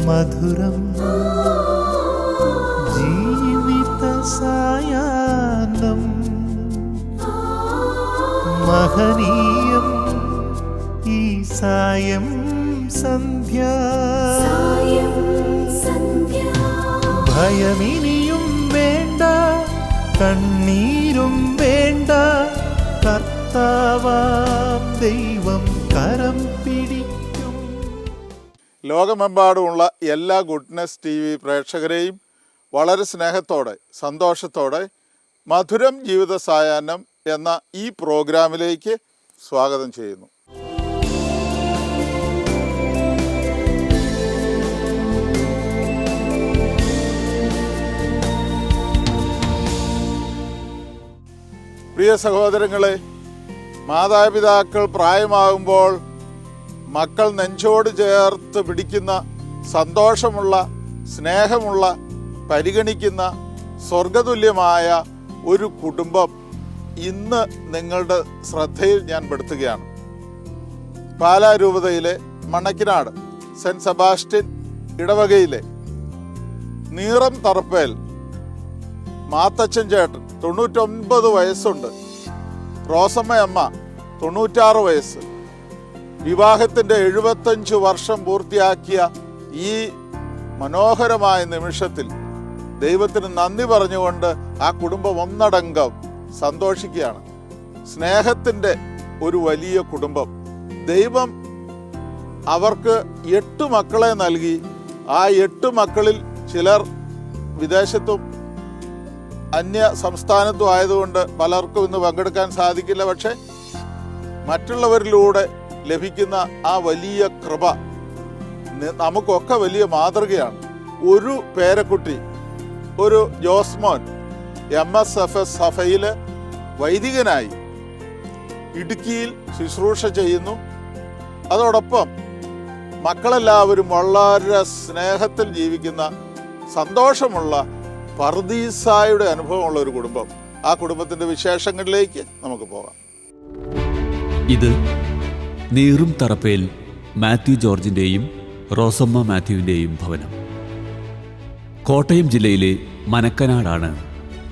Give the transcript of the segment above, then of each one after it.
മധുരം ജീവിത സായാഹ്നം മഹനീയം ഈ സായം സന്ധ്യ ഭയമിനിയും വേണ്ട കണ്ണീരും വേണ്ട കർത്താവാം ദൈവം കരം പിടിക്കും. ലോകമെമ്പാടുമുള്ള എല്ലാ ഗുഡ്നെസ് ടി വി പ്രേക്ഷകരെയും വളരെ സ്നേഹത്തോടെ സന്തോഷത്തോടെ മധുരം ജീവിത സായാഹ്നം എന്ന ഈ പ്രോഗ്രാമിലേക്ക് സ്വാഗതം ചെയ്യുന്നു. പ്രിയ സഹോദരങ്ങളെ, മാതാപിതാക്കൾ പ്രായമാകുമ്പോൾ മക്കൾ നെഞ്ചോട് ചേർത്ത് പിടിക്കുന്ന സന്തോഷമുള്ള, സ്നേഹമുള്ള, പരിഗണിക്കുന്ന സ്വർഗതുല്യമായ ഒരു കുടുംബം ഇന്ന് നിങ്ങളുടെ ശ്രദ്ധയിൽ ഞാൻ പെടുത്തുകയാണ്. പാലാ രൂപതയിലെ മണക്കിനാട് സെൻറ്റ് സെബാസ്റ്റ്യൻ ഇടവകയിലെ നീറം തറപ്പേൽ മാത്തച്ഛൻ ചേട്ടൻ 99 വയസ്സുണ്ട്. റോസമ്മ അമ്മ 96 വയസ്സ്. വിവാഹത്തിൻ്റെ 75 വർഷം പൂർത്തിയാക്കിയ ഈ മനോഹരമായ നിമിഷത്തിൽ ദൈവത്തിന് നന്ദി പറഞ്ഞുകൊണ്ട് ആ കുടുംബം ഒന്നടങ്കം സന്തോഷിക്കുകയാണ്. സ്നേഹത്തിൻ്റെ ഒരു വലിയ കുടുംബം. ദൈവം അവർക്ക് 8 മക്കളെ നൽകി. ആ 8 മക്കളിൽ ചിലർ വിദേശത്തും അന്യ സംസ്ഥാനത്തും ആയതുകൊണ്ട് പലർക്കും ഇന്ന് പങ്കെടുക്കാൻ സാധിക്കില്ല. പക്ഷേ മറ്റുള്ളവരിലൂടെ ലഭിക്കുന്ന ആ വലിയ കൃപ നമുക്കൊക്കെ വലിയ മാതൃകയാണ്. ഒരു പേരക്കുട്ടി, ഒരു ജോസ്മോൻ MSFS സഭയിൽ വൈദികനായി ഇടുക്കിയിൽ ശുശ്രൂഷ ചെയ്യുന്നു. അതോടൊപ്പം മക്കളെല്ലാവരും വളരെ സ്നേഹത്തിൽ ജീവിക്കുന്ന സന്തോഷമുള്ള പർദീസായുടെ അനുഭവമുള്ള ഒരു കുടുംബം. ആ കുടുംബത്തിൻ്റെ വിശേഷങ്ങളിലേക്ക് നമുക്ക് പോകാം. ഇത് നീറും തറപ്പേൽ മാത്യു ജോർജിൻ്റെയും റോസമ്മ മാത്യുവിൻ്റെയും ഭവനം. കോട്ടയം ജില്ലയിലെ മനക്കനാടാണ്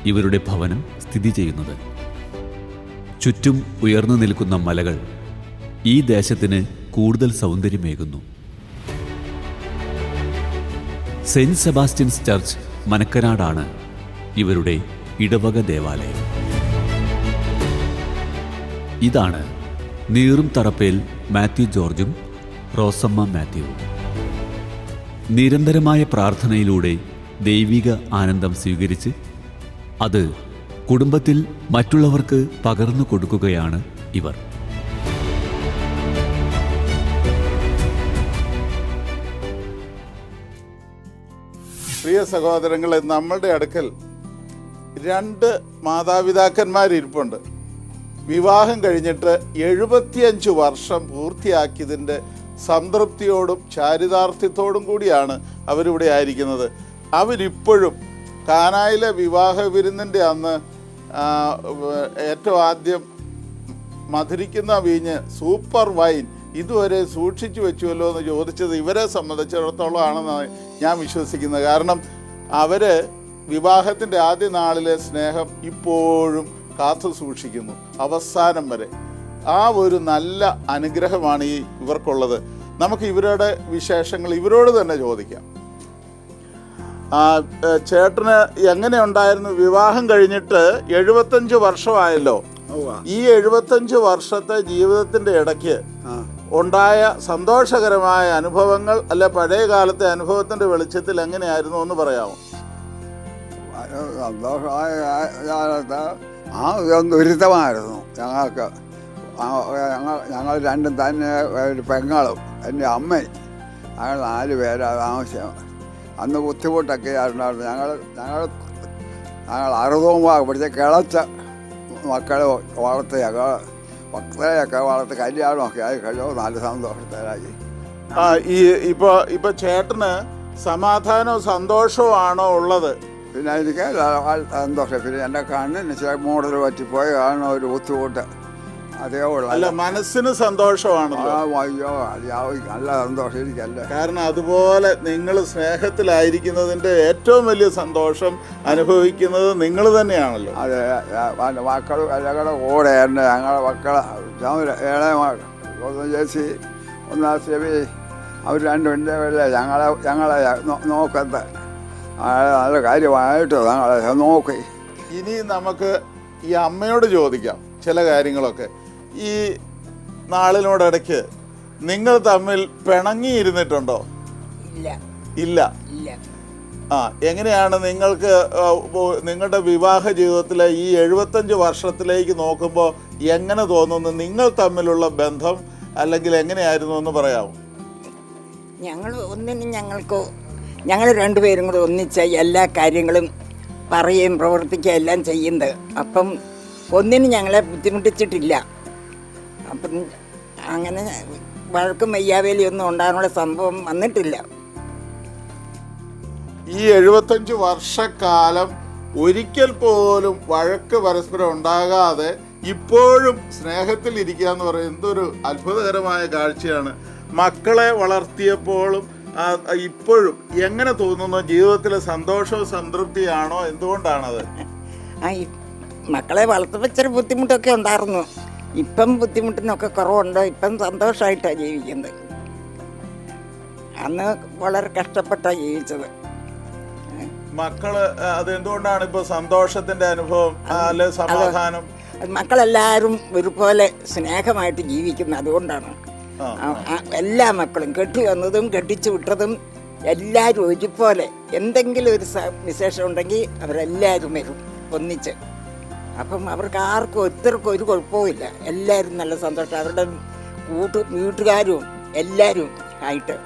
ഇവരുടെ ഭവനം സ്ഥിതി ചെയ്യുന്നത്. ചുറ്റും ഉയർന്നു നിൽക്കുന്ന മലകൾ ഈ ദേശത്തിന് കൂടുതൽ സൗന്ദര്യമേകുന്നു. സെൻറ്റ് സെബാസ്റ്റ്യൻസ് ചർച്ച് മനക്കനാടാണ് ഇവരുടെ ഇടവക ദേവാലയം. ഇതാണ് നീറും തറപ്പേൽ മാത്യു ജോർജും റോസമ്മ മാത്യുവും. നിരന്തരമായ പ്രാർത്ഥനയിലൂടെ ദൈവിക ആനന്ദം സ്വീകരിച്ച് അത് കുടുംബത്തിൽ മറ്റുള്ളവർക്ക് പകർന്നു കൊടുക്കുകയാണ് ഇവർ. പ്രിയ സഹോദരങ്ങളെ, നമ്മളുടെ അടുക്കൽ 2 മാതാപിതാക്കന്മാരിരിപ്പുണ്ട്. വിവാഹം കഴിഞ്ഞിട്ട് 75 വർഷം പൂർത്തിയാക്കിയതിൻ്റെ സംതൃപ്തിയോടും ചാരിതാർത്ഥ്യത്തോടും കൂടിയാണ് അവരിവിടെ ആയിരിക്കുന്നത്. അവരിപ്പോഴും കാനായിലെ വിവാഹ വിരുന്നിൻ്റെ അന്ന് ഏറ്റവും ആദ്യം മധുരിക്കുന്ന വീഞ്ഞ് സൂപ്പർ വൈൻ ഇതുവരെ സൂക്ഷിച്ചു വെച്ചുവല്ലോ എന്ന് ചോദിച്ചത് ഇവരെ സംബന്ധിച്ചിടത്തോളം ആണെന്നാണ് ഞാൻ വിശ്വസിക്കുന്നത്. കാരണം അവർ വിവാഹത്തിൻ്റെ ആദ്യ നാളിലെ സ്നേഹം ഇപ്പോഴും കാത്തു സൂക്ഷിക്കുന്നു അവസാനം വരെ. ആ ഒരു നല്ല അനുഗ്രഹമാണ് ഇവർക്കുള്ളത്. നമുക്ക് ഇവരുടെ വിശേഷങ്ങൾ ഇവരോട് തന്നെ ചോദിക്കാം. ചേട്ടന് എങ്ങനെ ഉണ്ടായിരുന്നു? വിവാഹം കഴിഞ്ഞിട്ട് 75 വർഷമായല്ലോ. ഈ 75 വർഷത്തെ ജീവിതത്തിൻ്റെ ഇടയ്ക്ക് ഉണ്ടായ സന്തോഷകരമായ അനുഭവങ്ങൾ, അല്ലെ പഴയ കാലത്തെ അനുഭവത്തിൻ്റെ വെളിച്ചത്തിൽ എങ്ങനെയായിരുന്നു എന്ന് പറയാമോ? സന്തോഷമായ കാലത്ത് ദുരിതമായിരുന്നു ഞങ്ങൾക്ക്. ഞങ്ങൾ രണ്ടും തന്നെ ഒരു പെങ്ങളും എൻ്റെ അമ്മയും ഞങ്ങൾ 4 പേരാണ് താമസം. അന്ന് ബുദ്ധിമുട്ടൊക്കെ ഉണ്ടായിരുന്നു. ഞങ്ങൾ 60 പിടിച്ച കിളച്ച മക്കളെ വളർത്തി മക്കളെയൊക്കെ വളർത്തി കല്യാണമൊക്കെ ആയി കഴിയുമ്പോൾ നല്ല സന്തോഷത്തിലായി. ഇപ്പൊ ചേട്ടന് സമാധാനവും സന്തോഷവും ആണോ ഉള്ളത്? പിന്നെ എനിക്ക് സന്തോഷം. പിന്നെ എൻ്റെ കണ്ണിന് ചില മോഡൽ പറ്റിപ്പോയി കാണുന്ന ഒരു ബുദ്ധിമുട്ട് അതേ ഉള്ളു. അല്ല, മനസ്സിന് സന്തോഷമാണല്ലോ. അയ്യോ നല്ല സന്തോഷം എനിക്കല്ലേ. കാരണം അതുപോലെ നിങ്ങൾ സ്നേഹത്തിലായിരിക്കുന്നതിൻ്റെ ഏറ്റവും വലിയ സന്തോഷം അനുഭവിക്കുന്നത് നിങ്ങൾ തന്നെയാണല്ലോ. അതെ, മക്കൾ ഞങ്ങളുടെ കൂടെ തന്നെ ഞങ്ങളുടെ മക്കളെ ഏഴെ ഒന്ന് ചേച്ചി ഒന്നാം ചെവി അവർ രണ്ടുമിൻ്റെ വല്ല ഞങ്ങളെ നോക്കത്തെ നല്ല കാര്യമായിട്ട് ഞങ്ങളെ നോക്കി. ഇനി നമുക്ക് ഈ അമ്മയോട് ചോദിക്കാം ചില കാര്യങ്ങളൊക്കെ. ഈ നാളിനോടിടയ്ക്ക് നിങ്ങൾ തമ്മിൽ പിണങ്ങിയിരുന്നിട്ടുണ്ടോ? ഇല്ല. ആ, എങ്ങനെയാണ് നിങ്ങൾക്ക് നിങ്ങളുടെ വിവാഹ ജീവിതത്തിലെ ഈ 75 വർഷത്തിലേക്ക് നോക്കുമ്പോൾ എങ്ങനെ തോന്നുന്നു? നിങ്ങൾ തമ്മിലുള്ള ബന്ധം അല്ലെങ്കിൽ എങ്ങനെയായിരുന്നു എന്ന് പറയാമോ? ഞങ്ങൾ രണ്ടുപേരും കൂടെ ഒന്നിച്ച എല്ലാ കാര്യങ്ങളും പറയുകയും പ്രവർത്തിക്കുകയും എല്ലാം ചെയ്യുന്നത്. അപ്പം ഒന്നിനും ഞങ്ങളെ ബുദ്ധിമുട്ടിച്ചിട്ടില്ല. അപ്പം അങ്ങനെ വഴക്കും വയ്യാവേലിയൊന്നും ഉണ്ടാകാനുള്ള സംഭവം വന്നിട്ടില്ല. ഈ 75 വർഷക്കാലം ഒരിക്കൽ പോലും വഴക്ക് പരസ്പരം ഉണ്ടാകാതെ ഇപ്പോഴും സ്നേഹത്തിൽ ഇരിക്കുക എന്ന് പറയുന്നത് എന്തൊരു അത്ഭുതകരമായ കാഴ്ചയാണ്. മക്കളെ വളർത്തിയപ്പോഴും ഇപ്പോഴും എങ്ങനെ തോന്നുന്നു? ജീവിതത്തിലെ സന്തോഷവും സംതൃപ്തിയാണോ? എന്തുകൊണ്ടാണത്? മക്കളെ വളർത്തുമ്പോൾ ഇച്ചിരി ബുദ്ധിമുട്ടൊക്കെ ഉണ്ടായിരുന്നു. ഇപ്പം ബുദ്ധിമുട്ടിനൊക്കെ കുറവുണ്ടോ? ഇപ്പം സന്തോഷമായിട്ടാണ് ജീവിക്കുന്നത്. അന്ന് വളരെ കഷ്ടപ്പെട്ടാണ് ജീവിച്ചത്. മക്കള് അതെന്തുകൊണ്ടാണ് ഇപ്പൊ സന്തോഷത്തിന്റെ അനുഭവം അല്ലെ സമാധാനം? മക്കളെല്ലാവരും ഒരുപോലെ സ്നേഹമായിട്ട് ജീവിക്കുന്നത് അതുകൊണ്ടാണ്. എല്ലാ മക്കളും കെട്ടി വന്നതും കെട്ടിച്ചു വിട്ടതും എല്ലാവരും ഒരുപോലെ. എന്തെങ്കിലും ഒരു വിശേഷം ഉണ്ടെങ്കിൽ അവരെല്ലാവരും വരും ഒന്നിച്ച്. അപ്പം അവർക്ക് ആർക്കും ഒത്തിരിക്കും ഒരു കുഴപ്പവുമില്ല. എല്ലാവരും നല്ല സന്തോഷം. അവരുടെ വീട്ടുകാരും എല്ലാവരും ആയിട്ട്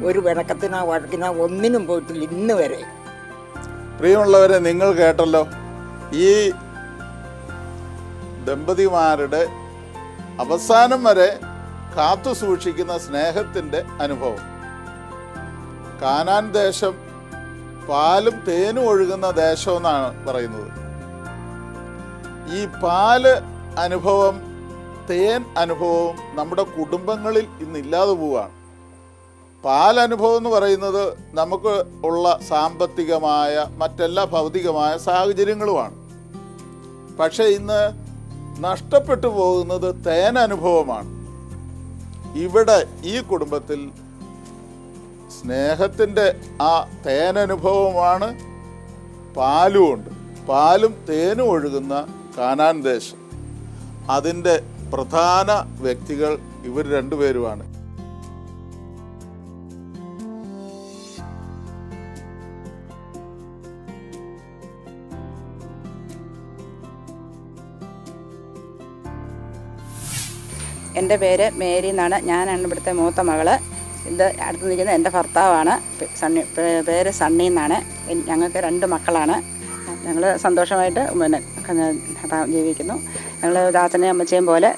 ഒരു പിണക്കത്തിനോ വഴക്കിനോ ഒന്നിനും പോയിട്ടില്ല ഇന്ന് വരെ. പ്രിയമുള്ളവരെ, നിങ്ങൾ കേട്ടല്ലോ ഈ ദമ്പതിമാരുടെ അവസാനം വരെ കാത്തു സൂക്ഷിക്കുന്ന സ്നേഹത്തിൻ്റെ അനുഭവം. കാനാൻ ദേശം പാലും തേനും ഒഴുകുന്ന ദേശം എന്നാണ് പറയുന്നത്. ഈ പാല് അനുഭവം, തേൻ അനുഭവവും നമ്മുടെ കുടുംബങ്ങളിൽ ഇന്നില്ലാതെ പോവുകയാണ്. പാലനുഭവം എന്ന് പറയുന്നത് നമുക്ക് ഉള്ള സാമ്പത്തികമായ മറ്റെല്ലാ ഭൗതികമായ സാഹചര്യങ്ങളുമാണ്. പക്ഷേ ഇന്ന് നഷ്ടപ്പെട്ടു പോകുന്നത് തേനനുഭവമാണ്. ഇവിടെ ഈ കുടുംബത്തിൽ സ്നേഹത്തിൻ്റെ ആ തേനനുഭവമാണ്, പാലുമുണ്ട്. പാലും തേനും ഒഴുകുന്ന കാനാൻ ദേശം. അതിൻ്റെ പ്രധാന വ്യക്തികൾ ഇവർ രണ്ടുപേരുമാണ്. എൻ്റെ പേര് മേരി എന്നാണ്. ഞാനാണ് ഇവിടുത്തെ മൂത്ത മകള്. ഇത് അടുത്ത് നിൽക്കുന്ന എൻ്റെ ഭർത്താവാണ്. പേര് സണ്ണി എന്നാണ്. ഞങ്ങൾക്ക് 2 മക്കളാണ്. ഞങ്ങൾ സന്തോഷമായിട്ട് ജീവിക്കുന്നു. ഞങ്ങൾ ദാസനെയും അമ്മച്ചയും പോലെ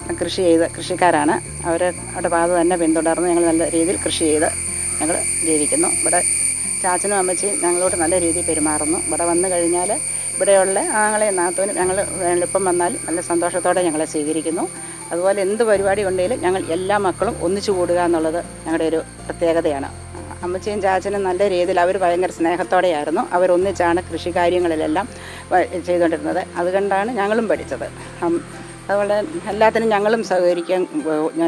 കൃഷിക്കാരാണ്. അവരുടെ പാത തന്നെ പിന്തുടർന്ന് ഞങ്ങൾ നല്ല രീതിയിൽ കൃഷി ചെയ്ത് ഞങ്ങൾ ജീവിക്കുന്നു. ഇവിടെ ചാച്ചനും അമ്മച്ചിയും ഞങ്ങളോട് നല്ല രീതിയിൽ പെരുമാറുന്നു. ഇവിടെ വന്നു കഴിഞ്ഞാൽ ഇവിടെയുള്ള ആങ്ങളെയും നാത്തൂനും ഞങ്ങൾ എളുപ്പം വന്നാൽ നല്ല സന്തോഷത്തോടെ ഞങ്ങളെ സ്വീകരിക്കുന്നു. അതുപോലെ എന്ത് പരിപാടി ഉണ്ടെങ്കിലും ഞങ്ങൾ എല്ലാ മക്കളും ഒന്നിച്ചു കൂടുക എന്നുള്ളത് ഞങ്ങളുടെ ഒരു പ്രത്യേകതയാണ്. അമ്മച്ചിയും ചാച്ചനും നല്ല രീതിയിൽ അവർ ഭയങ്കര സ്നേഹത്തോടെയായിരുന്നു. അവരൊന്നിച്ചാണ് കൃഷി കാര്യങ്ങളിലെല്ലാം ചെയ്തുകൊണ്ടിരുന്നത്. അതുകൊണ്ടാണ് ഞങ്ങളും പഠിച്ചത്. അതുപോലെ എല്ലാത്തിനും ഞങ്ങളും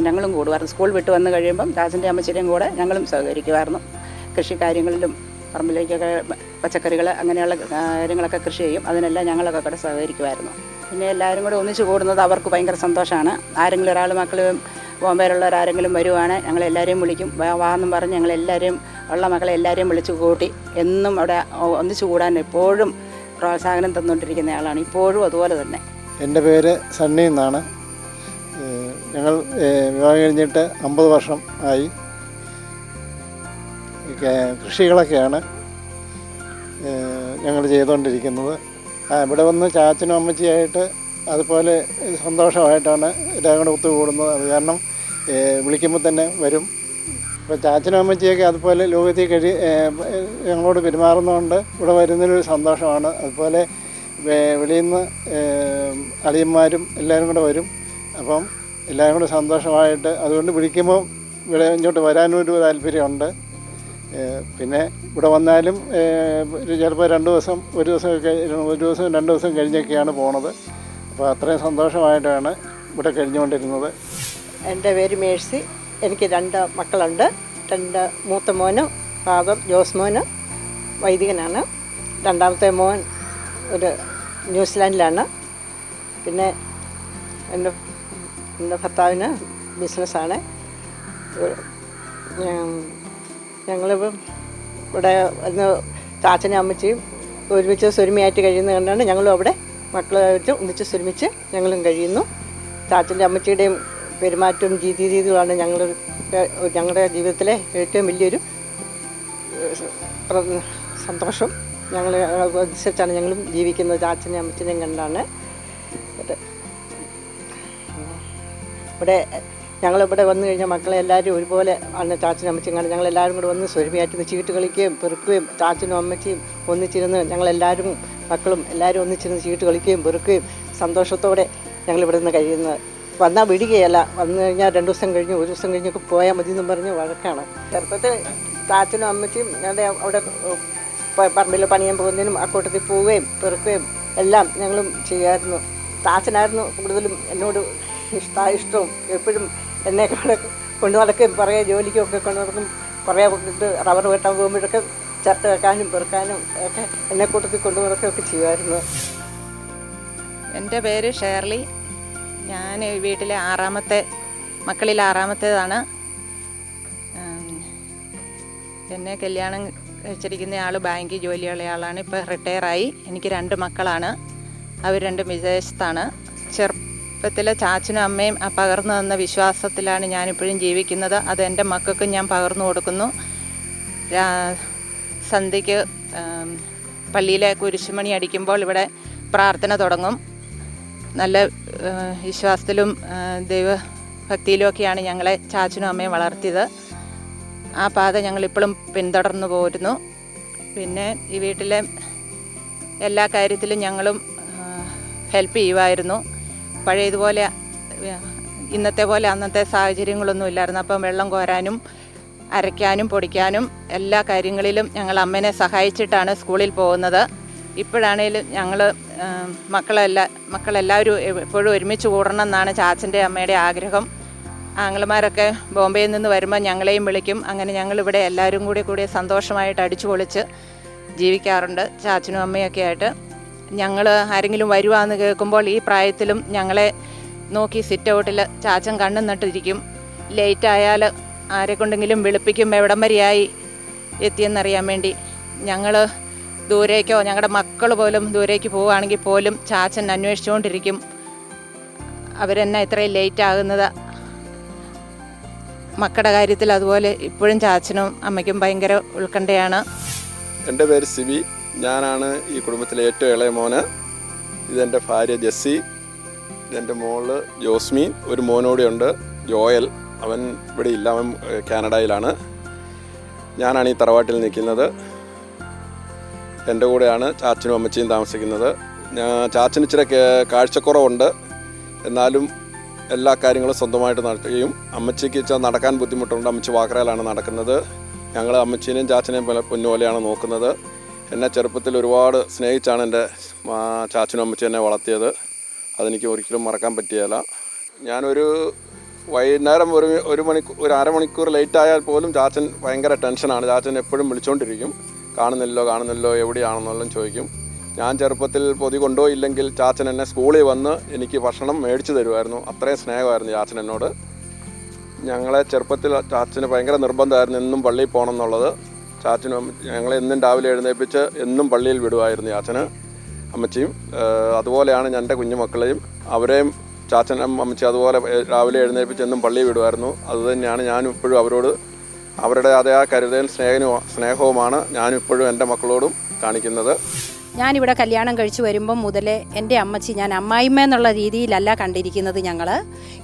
ഞങ്ങളും കൂടുമായിരുന്നു. സ്കൂൾ വിട്ട് വന്നു കഴിയുമ്പം ചാച്ചൻ്റെ അമ്മച്ചിയുടെയും കൂടെ ഞങ്ങളും സഹകരിക്കുമായിരുന്നു. കൃഷി കാര്യങ്ങളിലും പറമ്പിലേക്കൊക്കെ പച്ചക്കറികൾ അങ്ങനെയുള്ള കാര്യങ്ങളൊക്കെ കൃഷി ചെയ്യും. അതിനെല്ലാം ഞങ്ങളൊക്കെ കൂടെ സഹകരിക്കുമായിരുന്നു. പിന്നെ എല്ലാവരും കൂടെ ഒന്നിച്ച് കൂടുന്നത് അവർക്ക് ഭയങ്കര സന്തോഷമാണ്. ആരെങ്കിലും ഒരാൾ മക്കൾ ബോംബെയിലുള്ളവരാരെങ്കിലും വരുവാണ്, ഞങ്ങളെല്ലാവരെയും വിളിക്കും. വാന്നും പറഞ്ഞ് ഞങ്ങളെല്ലാവരെയും ഉള്ള മക്കളെ എല്ലാവരെയും വിളിച്ചു കൂട്ടി എന്നും അവിടെ ഒന്നിച്ചു കൂടാൻ എപ്പോഴും പ്രോത്സാഹനം തന്നുകൊണ്ടിരിക്കുന്ന ആളാണ്. ഇപ്പോഴും അതുപോലെ തന്നെ. എൻ്റെ പേര് സണ്ണി എന്നാണ്. ഞങ്ങൾ വിവാഹം കഴിഞ്ഞിട്ട് 50 വർഷം ആയി. കൃഷികളൊക്കെയാണ് ഞങ്ങൾ ചെയ്തുകൊണ്ടിരിക്കുന്നത്. ഇവിടെ വന്ന് ചാച്ചനും അമ്മച്ചിയായിട്ട് അതുപോലെ സന്തോഷമായിട്ടാണ് എല്ലാവരും കൂടെ ഒത്തുകൂടുന്നത്. അത് കാരണം വിളിക്കുമ്പോൾ തന്നെ വരും. ഇപ്പോൾ ചാച്ചനും അമ്മച്ചിയൊക്കെ അതുപോലെ ലോകത്തിൽ ഞങ്ങളോട് പെരുമാറുന്നതുകൊണ്ട് ഇവിടെ വരുന്നതിനൊരു സന്തോഷമാണ്. അതുപോലെ വെളിയിൽ നിന്ന് അളിയന്മാരും എല്ലാവരും കൂടെ വരും. അപ്പം എല്ലാവരും കൂടെ സന്തോഷമായിട്ട് അതുകൊണ്ട് വിളിക്കുമ്പോൾ ഇവിടെ ഇങ്ങോട്ട് വരാനൊരു താല്പര്യമുണ്ട്. പിന്നെ ഇവിടെ വന്നാലും ചിലപ്പോൾ 2 ദിവസം 1 ദിവസം 2 ദിവസം കഴിഞ്ഞൊക്കെയാണ് പോണത്. അപ്പോൾ അത്രയും സന്തോഷമായിട്ടാണ് ഇവിടെ കഴിഞ്ഞുകൊണ്ടിരുന്നത്. എൻ്റെ പേര് മേഴ്സി. എനിക്ക് 2 മക്കളുണ്ട്. 2 മൂത്ത മോനും ഫാദർ ജോസ് മോന് വൈദികനാണ്. 2ാമത്തെ മോൻ ഒരു ന്യൂസിലാൻഡിലാണ്. പിന്നെ എൻ്റെ ഭർത്താവിന് ബിസിനസ്സാണ്. ഞങ്ങളിപ്പം ഇവിടെ വന്ന് ചാച്ചനും അമ്മച്ചിയും ഒരുമിച്ച് സ്വരുമയായിട്ട് കഴിയുന്നത് കണ്ടാണ് ഞങ്ങളും അവിടെ മക്കളായിട്ട് ഒന്നിച്ച് സ്വരുമിച്ച് ഞങ്ങളും കഴിയുന്നു. ചാച്ചൻ്റെ അമ്മച്ചിയുടെയും പെരുമാറ്റവും രീതികളാണ് ഞങ്ങളുടെ ജീവിതത്തിലെ ഏറ്റവും വലിയൊരു സന്തോഷം. ഞങ്ങൾ അനുസരിച്ചാണ് ഞങ്ങളും ജീവിക്കുന്നത്. ചാച്ചനെയും അമ്മച്ചിനെയും കണ്ടാണ്. ഇവിടെ ഞങ്ങളിവിടെ വന്നു കഴിഞ്ഞാൽ മക്കളെ എല്ലാവരും ഒരുപോലെ ആണ് ചാച്ചനും അമ്മച്ചിയും കാണും. ഞങ്ങളെല്ലാവരും കൂടെ വന്ന് സ്വരുമയായിട്ട് ചീട്ട് കളിക്കുകയും പെറുക്കുകയും ചാച്ചനും അമ്മച്ചിയും ഒന്നിച്ചിരുന്ന് ഞങ്ങളെല്ലാവരും മക്കളും എല്ലാവരും ഒന്നിച്ചിരുന്ന് ചീട്ട് കളിക്കുകയും പെറുക്കുകയും സന്തോഷത്തോടെ ഞങ്ങളിവിടെ നിന്ന് കഴിയുന്നത്. വന്നാൽ വിടുകയല്ല. വന്നു കഴിഞ്ഞാൽ 2 ദിവസം കഴിഞ്ഞ് 1 ദിവസം കഴിഞ്ഞൊക്കെ പോയാൽ മതി എന്നും പറഞ്ഞ് വഴക്കാണ്. ചെറുപ്പത്തിൽ ചാച്ചനും അമ്മച്ചിയും ഞങ്ങളുടെ അവിടെ പറമ്പിൽ പണിയാൻ പോകുന്നതിനും അക്കൂട്ടത്തിൽ പോവുകയും പെറുക്കുകയും എല്ലാം ഞങ്ങളും ചെയ്യുമായിരുന്നു. ചാച്ചനായിരുന്നു കൂടുതലും എന്നോട് ഇഷ്ടവും എപ്പോഴും എന്നെ കൊണ്ടു നടക്കുകയും കുറേ ജോലിക്കൊക്കെ കൊണ്ടു നടക്കും. കുറേ റബ്ബർ വെട്ടാൻ പോകുമ്പോഴൊക്കെ ചട്ട വെക്കാനും പെറുക്കാനും ഒക്കെ എന്നെ കൂട്ടത്തിൽ കൊണ്ടു നടക്കുകയൊക്കെ ചെയ്യുമായിരുന്നു. എൻ്റെ പേര് ഷേർലി. ഞാൻ വീട്ടിലെ മക്കളിൽ 6ാമത്തേതാണ്. എന്നെ കല്യാണം കഴിച്ചിരിക്കുന്ന ആൾ ബാങ്കിൽ ജോലിയുള്ള ആളാണ്. ഇപ്പോൾ റിട്ടയറായി. എനിക്ക് 2 മക്കളാണ്. അവർ 2 വിദേശത്താണ്. ചെറുപ്പത്തിലെ ചാച്ചനും അമ്മയും പകർന്നു തന്ന വിശ്വാസത്തിലാണ് ഞാനിപ്പോഴും ജീവിക്കുന്നത്. അത് എൻ്റെ മക്കൾക്കും ഞാൻ പകർന്നു കൊടുക്കുന്നു. സന്ധ്യയ്ക്ക് പള്ളിയിലെ കുരിശുമണി അടിക്കുമ്പോൾ ഇവിടെ പ്രാർത്ഥന തുടങ്ങും. നല്ല വിശ്വാസത്തിലും ദൈവഭക്തിയിലുമൊക്കെയാണ് ഞങ്ങളെ ചാച്ചനും അമ്മയും വളർത്തിയത്. ആ പാത ഞങ്ങളിപ്പോഴും പിന്തുടർന്നു പോരുന്നു. പിന്നെ ഈ വീട്ടിലെ എല്ലാ കാര്യത്തിലും ഞങ്ങളും ഹെൽപ്പ് ചെയ്യുമായിരുന്നു. പഴയതുപോലെ ഇന്നത്തെ പോലെ അന്നത്തെ സാഹചര്യങ്ങളൊന്നും ഇല്ലായിരുന്നു. അപ്പം വെള്ളം കോരാനും അരയ്ക്കാനും പൊടിക്കാനും എല്ലാ കാര്യങ്ങളിലും ഞങ്ങൾ അമ്മേനെ സഹായിച്ചിട്ടാണ് സ്കൂളിൽ പോകുന്നത്. ഇപ്പോഴാണേലും ഞങ്ങൾ മക്കളെല്ലാവരും എപ്പോഴും ഒരുമിച്ച് കൂടണം എന്നാണ് ചാച്ചൻ്റെ അമ്മയുടെ ആഗ്രഹം. ആങ്ങളമാരൊക്കെ ബോംബെയിൽ നിന്ന് വരുമ്പോൾ ഞങ്ങളെയും വിളിക്കും. അങ്ങനെ ഞങ്ങളിവിടെ എല്ലാവരും കൂടി സന്തോഷമായിട്ട് അടിച്ചു പൊളിച്ച് ജീവിക്കാറുണ്ട് ചാച്ചനും അമ്മയൊക്കെ ആയിട്ട്. ഞങ്ങൾ ആരെങ്കിലും വരുവാന്ന് കേൾക്കുമ്പോൾ ഈ പ്രായത്തിലും ഞങ്ങളെ നോക്കി സിറ്റ് ഔട്ടിൽ ചാച്ചൻ കണ്ണും നട്ടിരിക്കും. ലേറ്റായാൽ ആരെക്കൊണ്ടെങ്കിലും വിളിപ്പിക്കും എവിടം വരെയായി എത്തിയെന്നറിയാൻ വേണ്ടി. ഞങ്ങൾ ദൂരേക്കോ ഞങ്ങളുടെ മക്കൾ പോലും ദൂരേക്ക് പോവുകയാണെങ്കിൽ പോലും ചാച്ചൻ അന്വേഷിച്ചുകൊണ്ടിരിക്കും അവരെന്നാ ഇത്രയും ലേറ്റ് ആകുന്നത്. മക്കളുടെ കാര്യത്തിൽ അതുപോലെ ഇപ്പോഴും ചാച്ചനും അമ്മയ്ക്കും ഭയങ്കര ഉത്കണ്ഠയാണ്. എൻ്റെ പേര് സിബി. ഞാനാണ് ഈ കുടുംബത്തിലെ ഏറ്റവും ഇളയ മോന്. ഇതെൻ്റെ ഭാര്യ ജെസ്സി. ഇതെൻ്റെ മോള് ജോസ്മീൻ. ഒരു മോനോടെ ഉണ്ട്, ജോയൽ. അവൻ ഇവിടെ ഇല്ല, അവൻ കാനഡയിലാണ്. ഞാനാണ് ഈ തറവാട്ടിൽ നിൽക്കുന്നത്. എൻ്റെ കൂടെയാണ് ചാച്ചനും അമ്മച്ചിയും താമസിക്കുന്നത്. ചാച്ചന് ഇച്ചിരി കാഴ്ചക്കുറവുണ്ട്. എന്നാലും എല്ലാ കാര്യങ്ങളും സ്വന്തമായിട്ട് നടത്തുകയും അമ്മച്ചിക്ക് നടക്കാൻ ബുദ്ധിമുട്ടുണ്ട്. അമ്മച്ചി വാക്കറയിലാണ് നടക്കുന്നത്. ഞങ്ങൾ അമ്മച്ചീനെയും ചാച്ചനെയും പോലെ പൊന്നുപോലെയാണ് നോക്കുന്നത്. എന്നെ ചെറുപ്പത്തിൽ ഒരുപാട് സ്നേഹിച്ചാണ് എൻ്റെ ചാച്ചനും അമ്മച്ചി എന്നെ വളർത്തിയത്. അതെനിക്ക് ഒരിക്കലും മറക്കാൻ പറ്റിയല്ല. ഞാനൊരു വൈകുന്നേരം ഒരു അരമണിക്കൂർ ലേറ്റ് ആയാൽ പോലും ചാച്ചൻ ഭയങ്കര ടെൻഷനാണ്. ചാച്ചൻ എപ്പോഴും വിളിച്ചുകൊണ്ടിരിക്കും. കാണുന്നില്ലോ എവിടെയാണെന്നെല്ലാം ചോദിക്കും. ഞാൻ ചെറുപ്പത്തിൽ പൊതി കൊണ്ടുപോയില്ലെങ്കിൽ ചാച്ചൻ എന്നെ സ്കൂളിൽ വന്ന് എനിക്ക് ഭക്ഷണം മേടിച്ചു തരുമായിരുന്നു. അത്രയും സ്നേഹമായിരുന്നു ചാച്ചൻ എന്നോട്. ഞങ്ങളെ ചെറുപ്പത്തിൽ ചാച്ചന് ഭയങ്കര നിർബന്ധമായിരുന്നു എന്നും പള്ളിയിൽ പോകണം എന്നുള്ളത്. ചാച്ചനും ഞങ്ങളെ എന്നും രാവിലെ എഴുന്നേൽപ്പിച്ച് എന്നും പള്ളിയിൽ വിടുമായിരുന്നു ചാച്ചന് അമ്മച്ചിയും. അതുപോലെയാണ് എൻ്റെ കുഞ്ഞുമക്കളെയും അവരെയും ചാച്ചനും അമ്മച്ചി അതുപോലെ രാവിലെ എഴുന്നേൽപ്പിച്ച് എന്നും പള്ളിയിൽ വിടുമായിരുന്നു. അതുതന്നെയാണ് ഞാനും ഇപ്പോഴും അവരോട് അവരുടെ അതേ കരുതലും സ്നേഹവുമാണ് ഞാനും ഇപ്പോഴും എൻ്റെ മക്കളോടും കാണിക്കുന്നത്. ഞാനിവിടെ കല്യാണം കഴിച്ചു വരുമ്പം മുതലേ എൻ്റെ അമ്മച്ചി ഞാൻ അമ്മായിമ്മ എന്നുള്ള രീതിയിലല്ല കണ്ടിരിക്കുന്നത്. ഞങ്ങൾ